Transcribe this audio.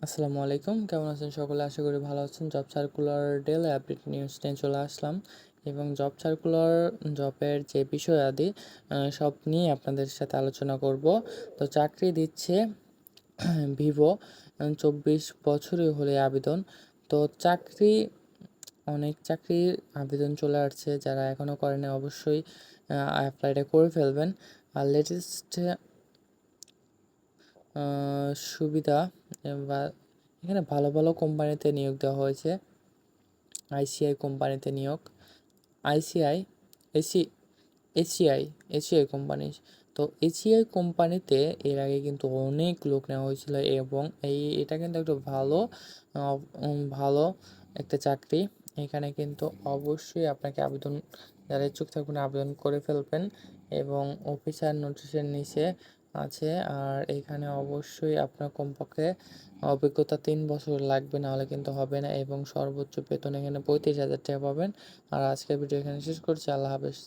আসসালামু আলাইকুম, কেমন আছেন সকলে? আশা করি ভালো আছেন। Job circular daily update news নিয়ে চলে আসলাম এবং জব সার্কুলার জবের যে বিষয়াদি সব নিয়ে আপনাদের সাথে আলোচনা করব। তো চাকরি দিচ্ছে ভিভো, 24 বছরই হলে আবেদন। তো অনেক চাকরির আবেদন চলে আসছে, যারা এখনও করেনি অবশ্যই অ্যাপ্লাইটা করে ফেলবেন। আর লেটেস্ট সুবিধা বা এখানে ভালো ভালো কোম্পানিতে নিয়োগ দেওয়া হয়েছে। আইসিআই কোম্পানিতে নিয়োগ, ICI AC ACI ACI company. তো এসিআই কোম্পানিতে এর আগে কিন্তু অনেক লোক নেওয়া হয়েছিল এবং এটা কিন্তু একটা ভালো একটা চাকরি। এখানে কিন্তু অবশ্যই আপনাকে যারা ইচ্ছুক থাকবেন আবেদন করে ফেলবেন এবং অফিসার নোটিশের নিচে আছে। আর এখানে অবশ্যই আপনার কমপক্ষে অভিজ্ঞতা 3 বছর লাগবে, নাহলে কিন্তু হবে না এবং সর্বোচ্চ বেতন এখানে 35,000 টাকা পাবেন। আর আজকের ভিডিও এখানে শেষ করছি। আল্লাহ হাফেজ।